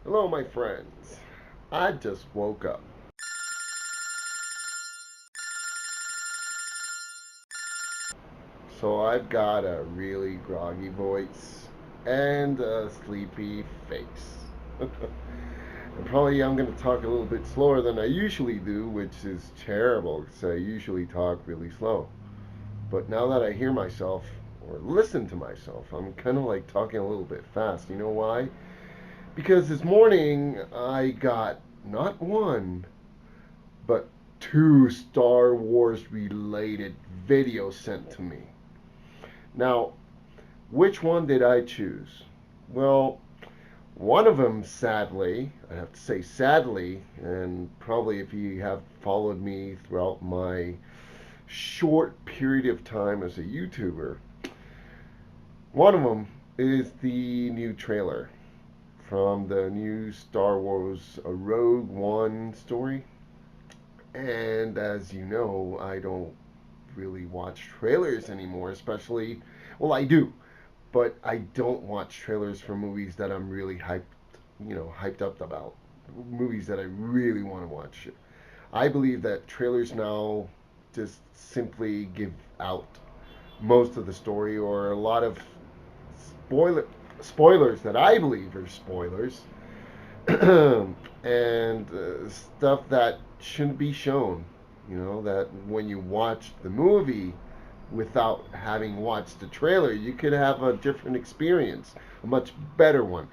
Hello, my friends. I just woke up. So I've got a really groggy voice and a sleepy face. And probably I'm going to talk a little bit slower than I usually do, which is terrible because I usually talk really slow. But now that I hear myself or listen to myself, I'm kind of like talking a little bit fast. You know why? Because this morning I got not one, but two Star Wars related videos sent to me. Now, which one did I choose? Well, one of them, sadly, I have to say sadly, and probably if you have followed me throughout my short period of time as a YouTuber, one of them is the new trailer from the new Star Wars Rogue One story. And as you know, I don't really watch trailers anymore, especially, well, I do, but I don't watch trailers for movies that I'm really hyped up about. Movies that I really want to watch. I believe that trailers now just simply give out most of the story or a lot of spoiler spoilers that I believe are spoilers and stuff that shouldn't be shown. You know, that when you watch the movie without having watched the trailer, you could have a different experience, a much better one.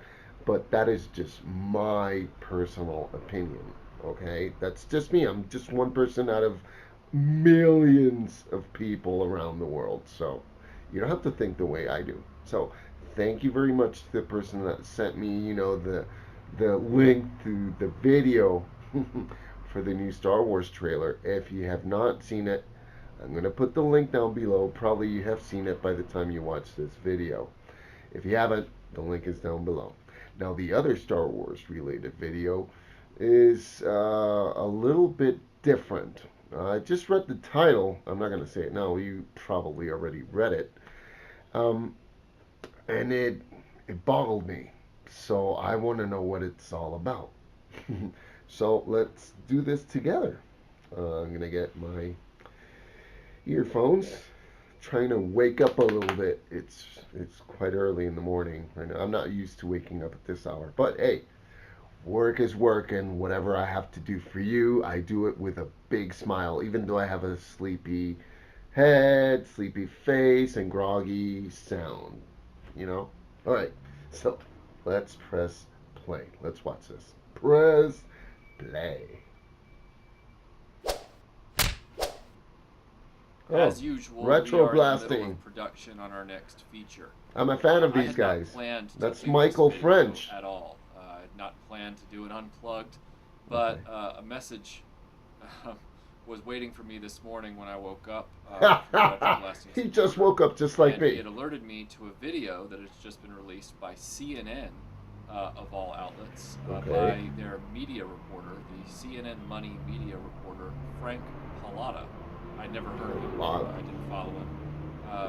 But that is just my personal opinion. Okay, that's just me. I'm just one person out of millions of people around the world. So you don't have to think the way I do. So thank you very much to the person that sent me, the link to the video for the new Star Wars trailer. If you have not seen it, I'm going to put the link down below. Probably you have seen it by the time you watch this video. If you haven't, the link is down below. Now, the other Star Wars related video is a little bit different. I just read the title. I'm not going to say it now. You probably already read it. And it boggled me. So I want to know what it's all about. So let's do this together. I'm going to get my earphones. Trying to wake up a little bit. It's quite early in the morning right now. I'm not used to waking up at this hour. But hey, work is work, and whatever I have to do for you, I do it with a big smile, even though I have a sleepy head, sleepy face, and groggy sound. You know? Alright, so let's press play. Let's watch this. Press play. As usual, Retro we are in the middle Blasting. of production on our next feature. I'm a fan of I these had not guys. planned to That's do Michael this video French. at all. I had not planned to do it unplugged, but Okay. a message was waiting for me this morning when I woke up. From Retro Blasting He just supporter, woke up just like and me. it alerted me to a video that has just been released by CNN, of all outlets, Okay. by their media reporter, the CNN Money media reporter, Frank Pallotta. I'd never heard of him. I didn't follow him.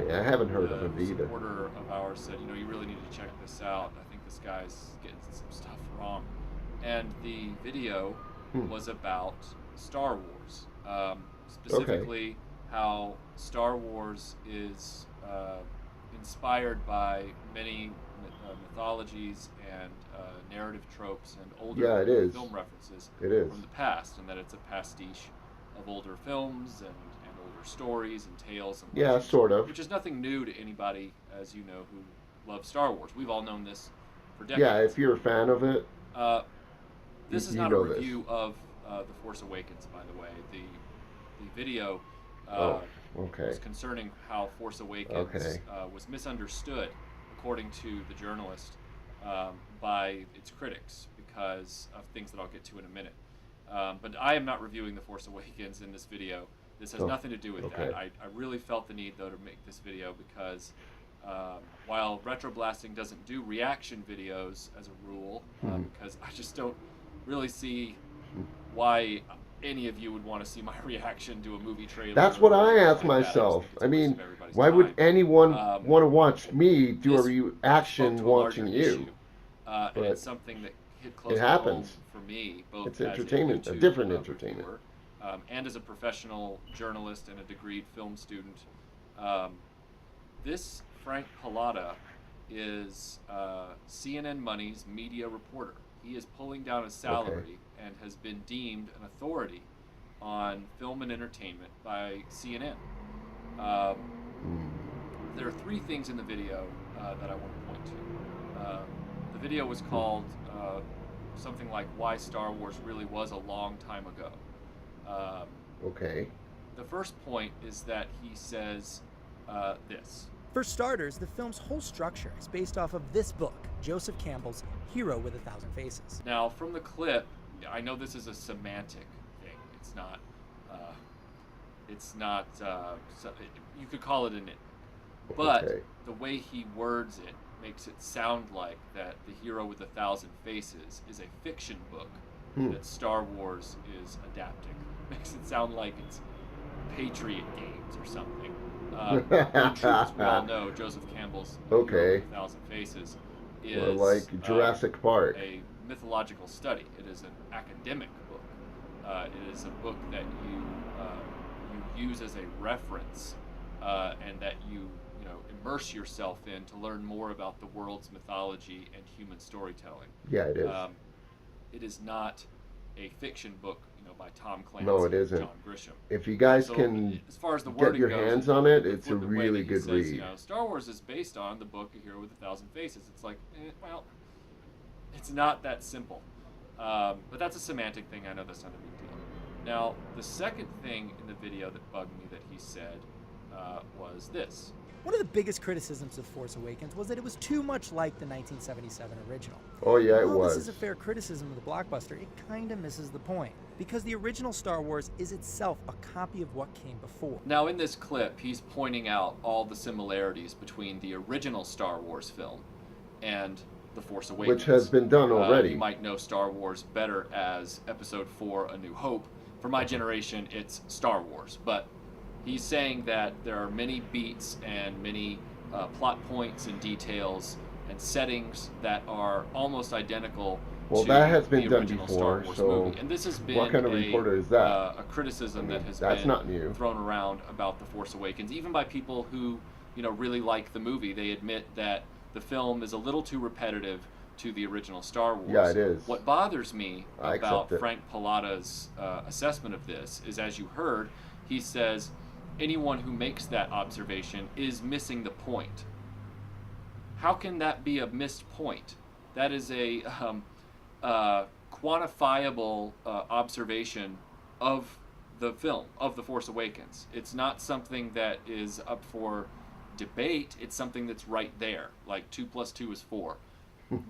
Yeah, I haven't heard of him either. A supporter of ours said, you really need to check this out. I think this guy's getting some stuff wrong. And the video was about Star Wars. Specifically, how Star Wars is inspired by many mythologies and narrative tropes and older film references from the past, and that it's a pastiche of older films and older stories and tales and legends, sort of. which is nothing new to anybody, as you know, who loves Star Wars. We've all known this for decades. Yeah, if you're a fan of it, this is not a review of The Force Awakens, by the way. The video was concerning how Force Awakens was misunderstood, according to the journalist, by its critics because of things that I'll get to in a minute. But I am not reviewing The Force Awakens in this video. This has nothing to do with that. I really felt the need, though, to make this video because while Retro Blasting doesn't do reaction videos as a rule, because I just don't really see why any of you would want to see my reaction to a movie trailer. That's what I ask myself. I mean, why would anyone want to watch me do a reaction watching you? and it's something that hit close it to happens. home for me, both It's as entertainment, a YouTube, different entertainment. reviewer, and as a professional journalist and a degreed film student. This Frank Pallotta is CNN Money's media reporter. He is pulling down a salary and has been deemed an authority on film and entertainment by CNN. There are three things in the video that I want to point to. The video was called something like "Why Star Wars Really Was a Long Time Ago." The first point is that he says this. For starters, the film's whole structure is based off of this book, Joseph Campbell's Hero with a Thousand Faces. Now, from the clip, I know this is a semantic thing. It's not. You could call it an. But the way he words it makes it sound like that The Hero with a Thousand Faces is a fiction book that Star Wars is adapting. Makes it sound like it's Patriot Games or something. Troops, we all know Joseph Campbell's Hero with a Thousand Faces is like Jurassic Park. A mythological study. It is an academic book. It is a book that you use as a reference and that you immerse yourself in to learn more about the world's mythology and human storytelling. Yeah, it is. It is not a fiction book, by Tom Clancy. No, it isn't. John Grisham. If you guys can as far as the get your goes, hands on it, it's a really good says, read. Star Wars is based on the book A Hero with a Thousand Faces. It's like, well, it's not that simple. But that's a semantic thing. I know that's not a big deal. Now, the second thing in the video that bugged me that he said was this. One of the biggest criticisms of Force Awakens was that it was too much like the 1977 original. Oh yeah, it While was. This is a fair criticism of the blockbuster. It kind of misses the point, because the original Star Wars is itself a copy of what came before. Now in this clip, he's pointing out all the similarities between the original Star Wars film and The Force Awakens. Which has been done already. You might know Star Wars better as Episode 4, A New Hope. For my generation, it's Star Wars, but he's saying that there are many beats and many plot points and details and settings that are almost identical to that has been the done original before, Star Wars so movie. And this has been what kind of reporter is that? A criticism that has that's been not new. thrown around about The Force Awakens, even by people who really like the movie. They admit that the film is a little too repetitive to the original Star Wars. Yeah, it is. What bothers me about it. Frank Pallotta's assessment of this is, as you heard, he says anyone who makes that observation is missing the point. How can that be a missed point? That is a quantifiable observation of the film, of The Force Awakens. It's not something that is up for debate. It's something that's right there, like 2 + 2 is 4.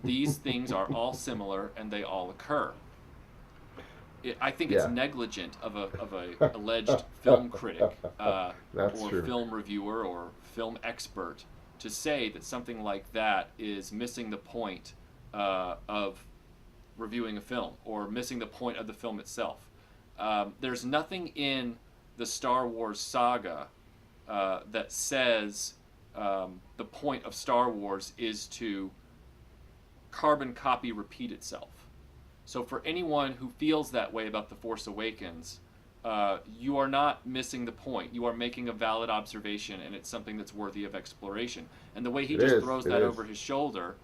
These things are all similar and they all occur. I think it's negligent of a alleged film critic or film reviewer or film expert to say that something like that is missing the point of reviewing a film or missing the point of the film itself. There's nothing in the Star Wars saga that says the point of Star Wars is to carbon copy repeat itself. So for anyone who feels that way about The Force Awakens, you are not missing the point. You are making a valid observation, and it's something that's worthy of exploration. And the way he just throws that over his shoulder,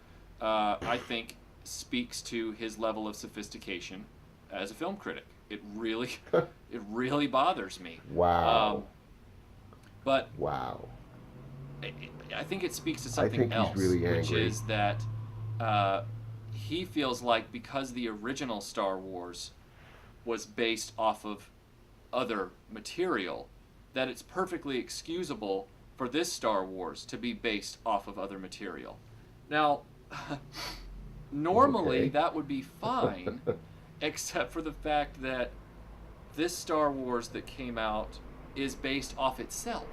I think, speaks to his level of sophistication as a film critic. It really bothers me. Wow. But wow. I think it speaks to something else, really which is that he feels like because the original Star Wars was based off of other material, that it's perfectly excusable for this Star Wars to be based off of other material. Now, normally that would be fine, except for the fact that this Star Wars that came out is based off itself.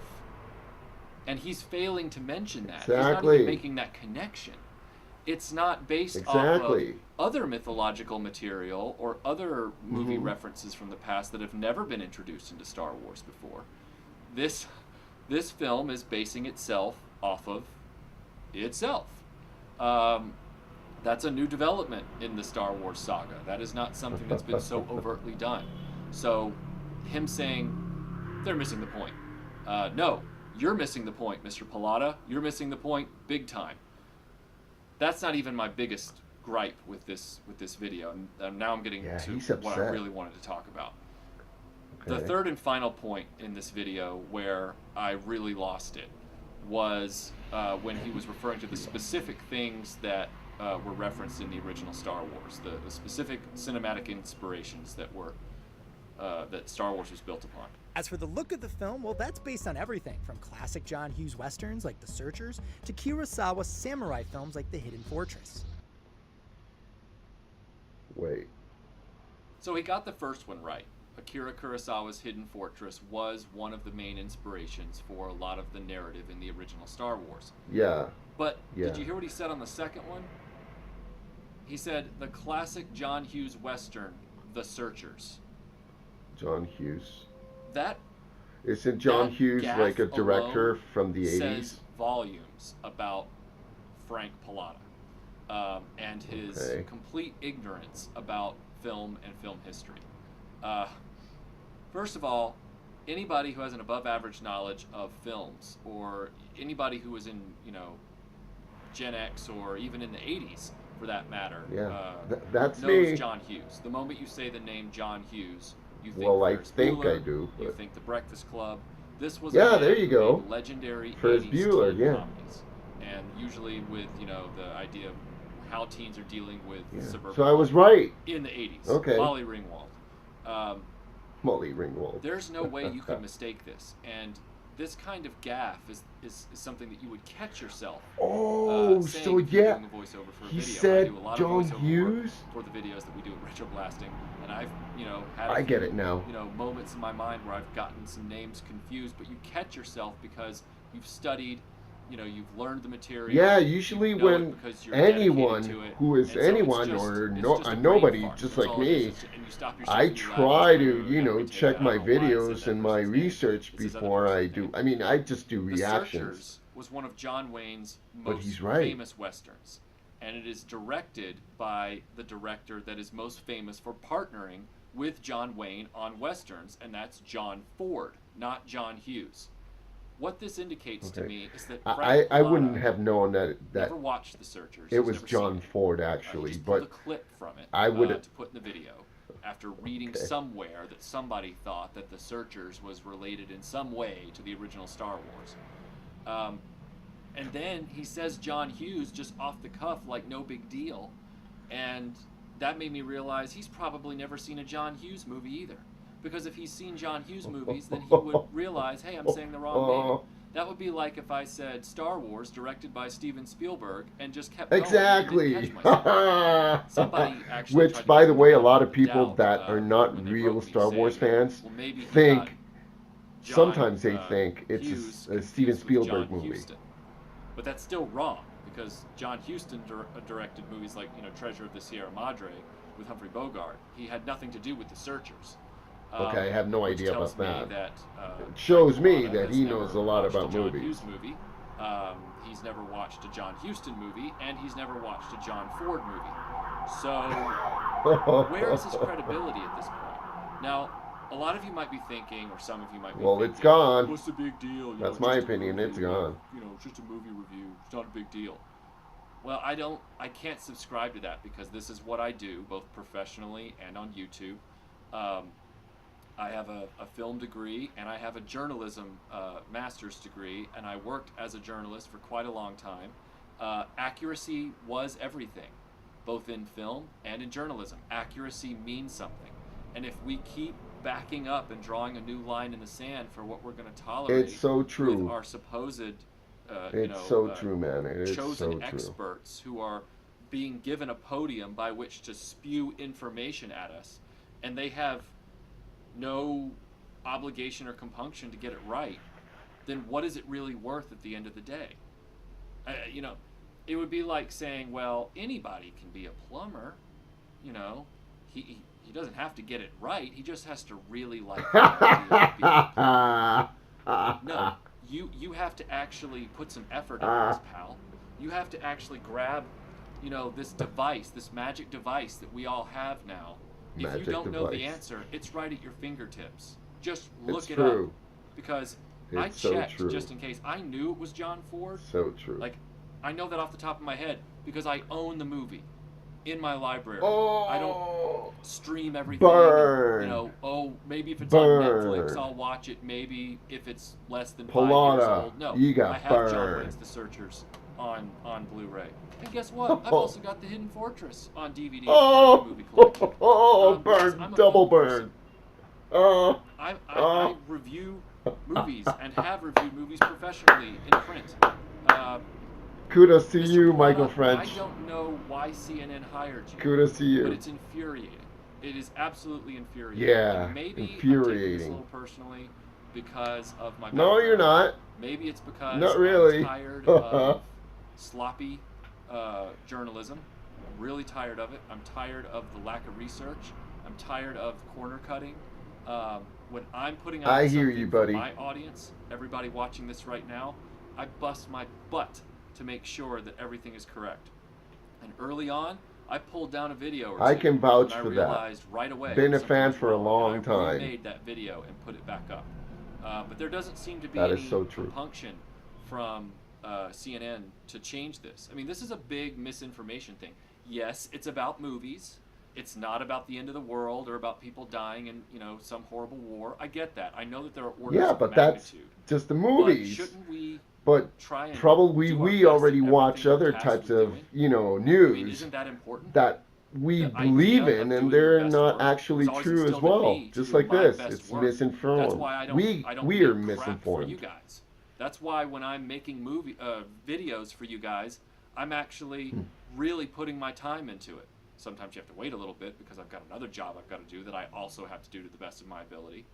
And he's failing to mention that. He's not even making that connection. It's not based off of other mythological material or other movie references from the past that have never been introduced into Star Wars before. This film is basing itself off of itself. That's a new development in the Star Wars saga. That is not something that's been so overtly done. So, him saying, they're missing the point. No, you're missing the point, Mr. Pallotta. You're missing the point big time. That's not even my biggest gripe with this video. And now I'm getting to what I really wanted to talk about. Okay. The third and final point in this video where I really lost it was when he was referring to the specific things that were referenced in the original Star Wars, the specific cinematic inspirations that were that Star Wars was built upon. As for the look of the film, well, that's based on everything from classic John Hughes westerns like The Searchers to Kurosawa samurai films like The Hidden Fortress. Wait. So he got the first one right. Akira Kurosawa's Hidden Fortress was one of the main inspirations for a lot of the narrative in the original Star Wars. Yeah. But did you hear what he said on the second one? He said the classic John Hughes western, The Searchers. John Hughes. Isn't John Hughes like a director from the 80s? Says volumes about Frank Pallotta and his complete ignorance about film and film history. First of all, anybody who has an above-average knowledge of films, or anybody who was in, Gen X or even in the 80s, for that matter, that's knows me. John Hughes. The moment you say the name John Hughes, you think Ferris Bueller, I do. You think The Breakfast Club. This was there you go. Legendary Ferris 80s Bueller, comedies, and usually with the idea of how teens are dealing with suburban. So I was right in the 80s. Okay. Molly Ringwald. Molly Ringwald. There's no way you can mistake this, and this kind of gaffe is something that you would catch yourself. Oh, so yeah. He said John Hughes for the videos that we do at RETROBLASTING, and I've had I get it now. Moments in my mind where I've gotten some names confused, but you catch yourself because you've studied. You've learned the material. Yeah, usually when anyone who is anyone or nobody just like me, I try to, check my videos and my research before I do. I mean, I just do reactions. The Searchers was one of John Wayne's most famous westerns, and it is directed by the director that is most famous for partnering with John Wayne on westerns, and that's John Ford, not John Hughes. What this indicates to me is that I wouldn't have known that never watched The Searchers. It was John Ford actually, just but pulled a clip from it I would to put in the video after reading somewhere that somebody thought that The Searchers was related in some way to the original Star Wars. And then he says John Hughes just off the cuff like no big deal, and that made me realize he's probably never seen a John Hughes movie either. Because if he's seen John Hughes movies, then he would realize, hey, I'm saying the wrong name. That would be like if I said Star Wars, directed by Steven Spielberg, and just kept going. Exactly. Somebody actually Which, by the way, a lot of people that are not real Star Wars fans think, sometimes they think it's a Steven Spielberg movie. But that's still wrong, because John Huston directed movies like Treasure of the Sierra Madre with Humphrey Bogart. He had nothing to do with The Searchers. Okay, I have no idea about that. It shows me that he knows a lot about movies. He's never watched a John Huston movie, and he's never watched a John Ford movie. So, where is his credibility at this point? Now, a lot of you might be thinking, or some of you might be thinking, it's gone. What's the big deal? That's my opinion. It's gone. It's just a movie review. It's not a big deal. Well, I can't subscribe to that because this is what I do, both professionally and on YouTube. I have a film degree, and I have a journalism master's degree, and I worked as a journalist for quite a long time. Accuracy was everything, both in film and in journalism. Accuracy means something. And if we keep backing up and drawing a new line in the sand for what we're going to tolerate it's so true. With our supposed true, man. It is chosen experts who are being given a podium by which to spew information at us, and they have no obligation or compunction to get it right, then what is it really worth at the end of the day? It would be like saying, well, anybody can be a plumber. He doesn't have to get it right. He just has to really like it. No, you have to actually put some effort into this, pal. You have to actually grab you know, this device, this magic device that we all have now. If you don't know the answer, it's right at your fingertips. Just look it up. Because I checked just in case. I knew it was John Ford. So true. Like, I know that off the top of my head because I own the movie in my library. Oh, I don't stream everything. Burn. You know, oh, maybe if it's on Netflix, I'll watch it. Maybe if it's less than 5 years old. No, I have John Wayne's The Searchers on Blu-ray. And guess what? I've also got The Hidden Fortress on DVD. Oh, movie collection. burn, double burn. I review movies and have reviewed movies professionally in print. Kudos to Mr. you, Pallotta, Michael French. I don't know why CNN hired you. Kudos to you. But it's infuriating. It is absolutely infuriating. Yeah, and maybe infuriating. I'm taking this a little personally because of my background. No, you're not. Maybe it's because not really. I'm tired of sloppy journalism. I'm really tired of it. I'm tired of the lack of research. I'm tired of corner cutting. When I'm putting out something for my audience, everybody watching this right now, I bust my butt to make sure that everything is correct. And early on, I pulled down a video or two. I can vouch for I realized right away. Been a fan for a long time. I remade that video and put it back up. But there doesn't seem to be any compunction from CNN to change this. I mean, this is a big misinformation thing. Yes, it's about movies. It's not about the end of the world or about people dying in, you know, some horrible war. I get that. I know that there are orders of magnitude. That's just the movies. But shouldn't we try and probably we already watch other types of, you know, news. I mean, isn't that important? That we believe in, and they're not actually true as well. Just like this, it's misinformed. That's why I don't we are make crap misinformed. For you guys. That's why when I'm making videos for you guys, I'm actually really putting my time into it. Sometimes you have to wait a little bit because I've got another job I've got to do that I also have to do to the best of my ability.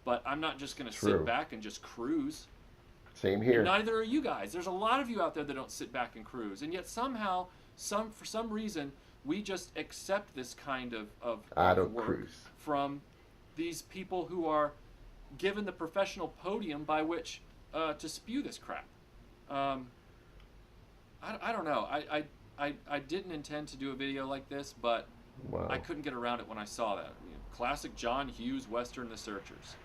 But I'm not just going to sit back and just cruise. Same here. And neither are you guys. There's a lot of you out there that don't sit back and cruise. And yet somehow, for some reason, we just accept this kind of work from these people who are given the professional podium by which to spew this crap. I don't know. I didn't intend to do a video like this, but I couldn't get around it when I saw that. You know, classic John Hughes Western, The Searchers.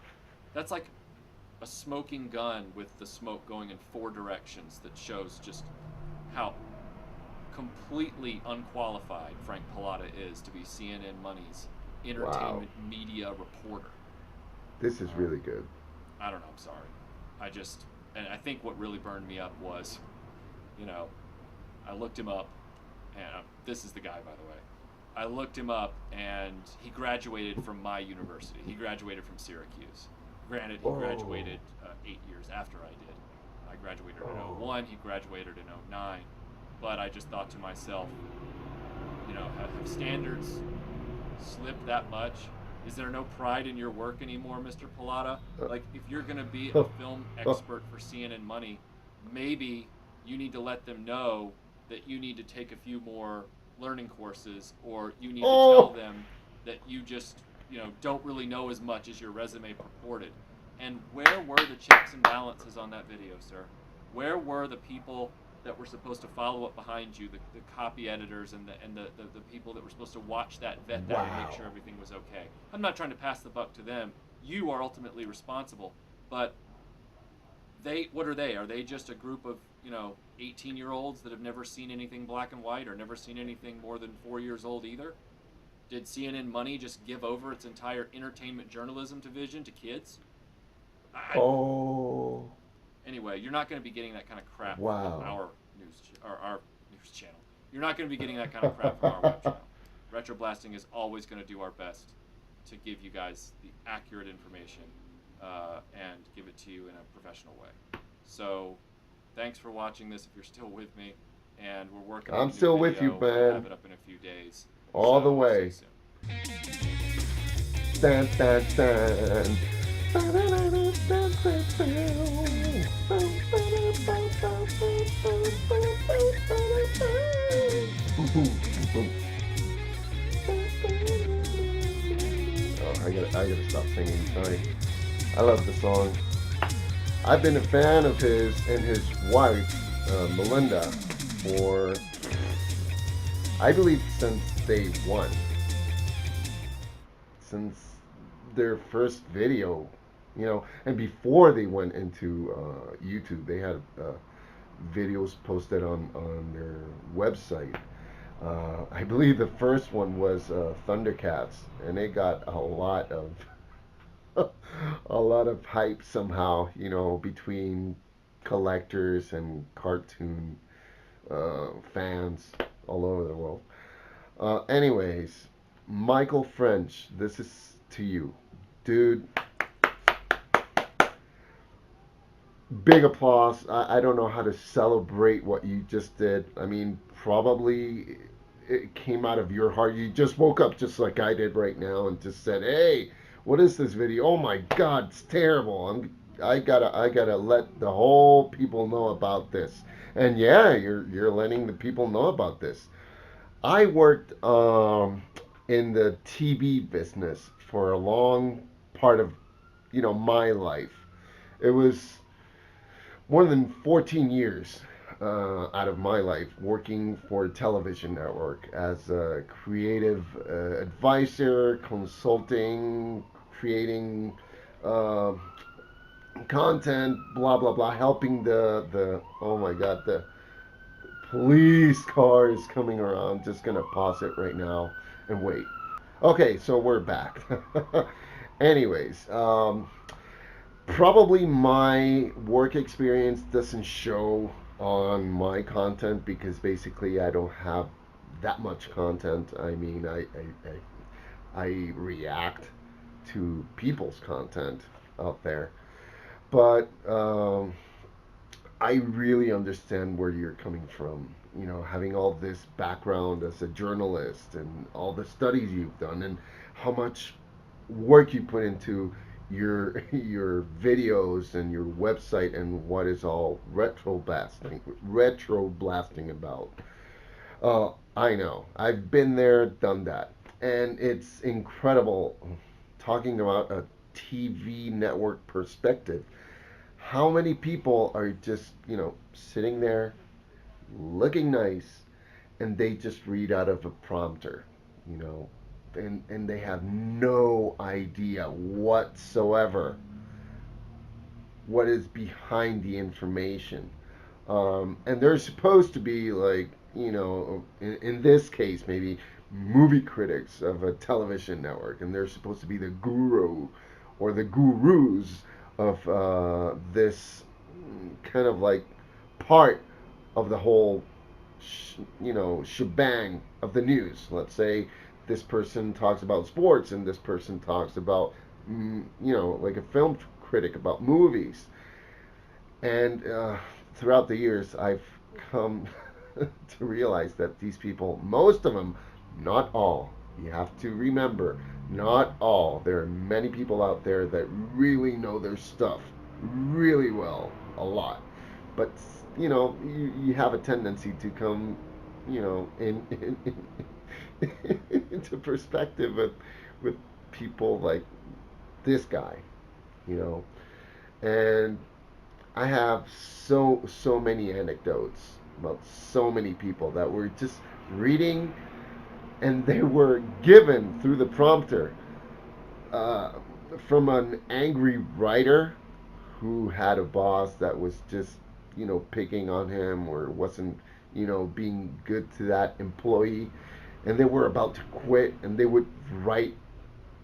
That's like a smoking gun with the smoke going in 4 directions that shows just how completely unqualified Frank Pallotta is to be CNN Money's entertainment media reporter. This is really good. I don't know, I'm sorry. And I think what really burned me up was, you know, I looked him up, and this is the guy, by the way. I looked him up, and he graduated from my university. He graduated from Syracuse. Granted, he graduated 8 years after I did. I graduated in 2001, he graduated in 2009. But I just thought to myself, you know, have standards slipped that much? Is there no pride in your work anymore, Mr. Pallotta? Like, if you're going to be a film expert for CNN Money, maybe you need to let them know that you need to take a few more learning courses, or you need to tell them that you just, you know, don't really know as much as your resume purported. And where were the checks and balances on that video, sir? Where were the people that were supposed to follow up behind you, the copy editors and the people that were supposed to watch that, vet that, and make sure everything was okay? I'm not trying to pass the buck to them. You are ultimately responsible. But what are they? Are they just a group of, you know, 18-year-olds that have never seen anything black and white or never seen anything more than 4 years old either? Did CNN Money just give over its entire entertainment journalism division to kids? Anyway, you're not going to be getting that kind of crap from our news channel. You're not going to be getting that kind of crap from our web channel. Retroblasting is always going to do our best to give you guys the accurate information and give it to you in a professional way. So, thanks for watching this if you're still with me. And we're working on a new still video. with you, man. We'll have it up in a few days. All the way. Dun, dun, dun. I gotta stop singing, sorry. I love the song. I've been a fan of his and his wife, Melinda, for I believe since day one, since their first video, and before they went into YouTube, they had videos posted on their website. I believe the first one was Thundercats, and it got a lot of a lot of hype somehow, between collectors and cartoon fans all over the world. Anyways, Michael French, this is to you, dude. Big applause. I don't know how to celebrate what you just did. I mean, probably it came out of your heart. You just woke up just like I did right now and just said, "Hey, what is this video? Oh my God, it's terrible. I gotta let the whole people know about this." And yeah, you're letting the people know about this. I worked in the TV business for a long part of my life. It was more than 14 years out of my life working for a television network as a creative advisor, consulting, creating uh, content, blah blah blah, helping the oh my god, the police car is coming around. Just gonna pause it right now and wait. Okay, so we're back. Anyways, probably my work experience doesn't show on my content because basically I don't have that much content. I mean, I react to people's content out there, but I really understand where you're coming from. Having all this background as a journalist and all the studies you've done and how much work you put into your videos and your website and what is all retro blasting about. I know. I've been there, done that. And it's incredible talking about a TV network perspective. How many people are just, sitting there looking nice and they just read out of a prompter, you know, and they have no idea whatsoever what is behind the information. And they're supposed to be like, in this case, maybe movie critics of a television network, and they're supposed to be the guru or the gurus of this kind of like part of the whole, shebang of the news. Let's say this person talks about sports, and this person talks about, like a film critic about movies. And throughout the years, I've come to realize that these people, most of them, not all, you have to remember, not all. There are many people out there that really know their stuff really well, a lot. But, you have a tendency to come, into perspective with people like this guy, you know. And I have so many anecdotes about so many people that were just reading, and they were given through the prompter uh, from an angry writer who had a boss that was just, picking on him or wasn't, being good to that employee, and they were about to quit, and they would write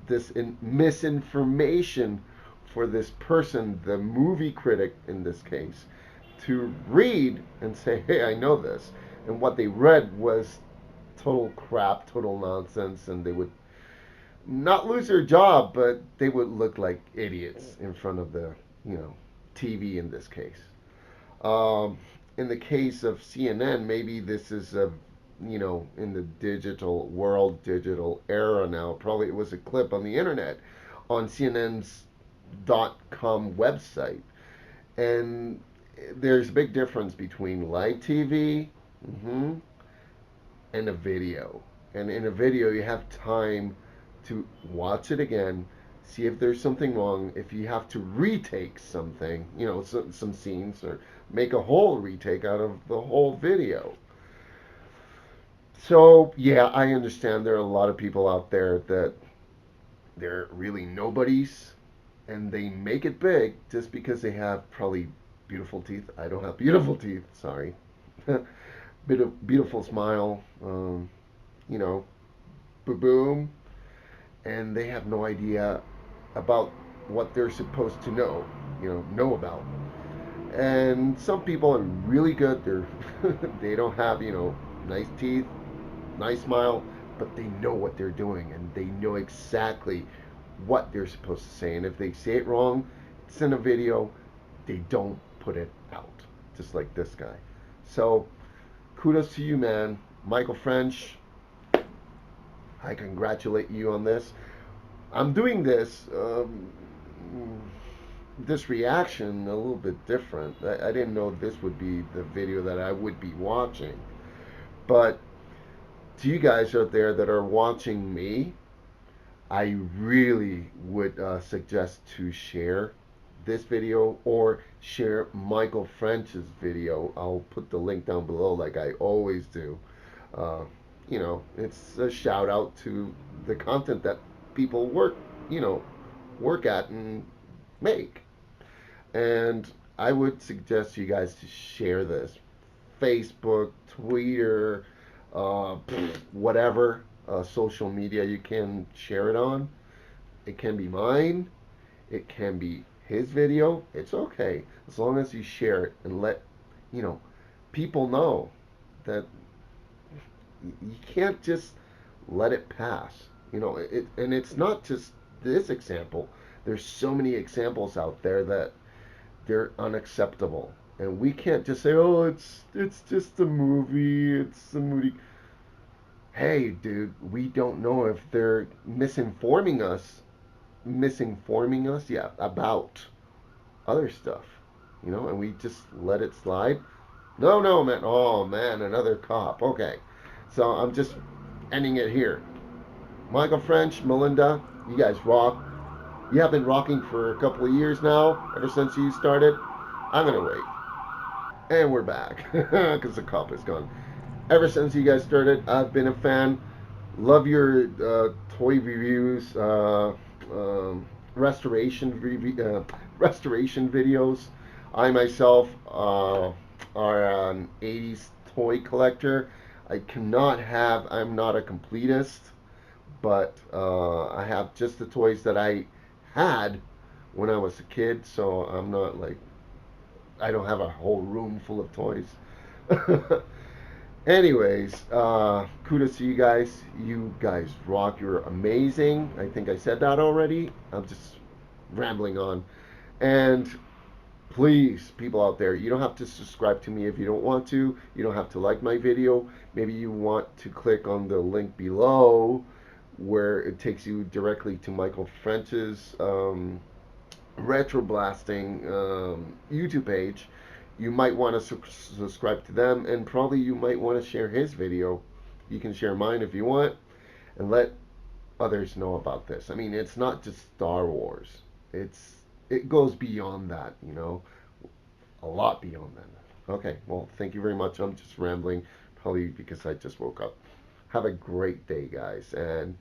this misinformation for this person, the movie critic in this case, to read and say, "Hey, I know this," and what they read was total crap, total nonsense, and they would not lose their job, but they would look like idiots in front of the, TV in this case. Um, in the case of CNN, maybe this is a, in the digital world, digital era now. Probably it was a clip on the internet on CNN's .com website, and there's a big difference between live TV, and a video. And in a video, you have time to watch it again, see if there's something wrong. If you have to retake something, some scenes, or make a whole retake out of the whole video. So, yeah, I understand there are a lot of people out there that they're really nobodies and they make it big just because they have probably beautiful teeth. I don't have beautiful teeth, sorry. Beautiful smile, you know, boom, and they have no idea about what they're supposed to know about. And some people are really good. They don't have, nice teeth, nice smile, but they know what they're doing and they know exactly what they're supposed to say. And if they say it wrong, it's in a video, they don't put it out. Just like this guy. So kudos to you, man. Michael French, I congratulate you on this. I'm doing this reaction a little bit different. I didn't know this would be the video that I would be watching. But to you guys out there that are watching me, I really would suggest to share this video or share Michael French's video. I'll put the link down below like I always do. Uh, it's a shout out to the content that people work at and make. And I would suggest you guys to share this. Facebook, Twitter, whatever social media you can share it on. It can be mine. It can be his video. It's okay as long as you share it and let you know people know that you can't just let it pass. And it's not just this example. There's so many examples out there that they're unacceptable, and we can't just say, "Oh, it's just a movie. It's a movie." Hey, dude, we don't know if they're misinforming us, yeah, about other stuff, and we just let it slide. No, no, man. Oh, man, another cop. Okay, so I'm just ending it here. Michael French, Melinda, you guys rock. You have been rocking for a couple of years now, ever since you started. I'm gonna wait. And we're back, because the cop is gone. Ever since you guys started, I've been a fan. Love your toy reviews, restoration videos. I myself are an 80s toy collector. I'm not a completist, but I have just the toys that I had when I was a kid, so I'm not like, I don't have a whole room full of toys. Anyways, kudos to you guys. You guys rock. You're amazing. I think I said that already. I'm just rambling on. And please, people out there, you don't have to subscribe to me if you don't want to. You don't have to like my video. Maybe you want to click on the link below where it takes you directly to Michael French's RETROBLASTING YouTube page. You might want to subscribe to them, and probably you might want to share his video. You can share mine if you want, and let others know about this. I mean, it's not just Star Wars. It goes beyond that, a lot beyond that. Okay, well, thank you very much. I'm just rambling, probably because I just woke up. Have a great day, guys, and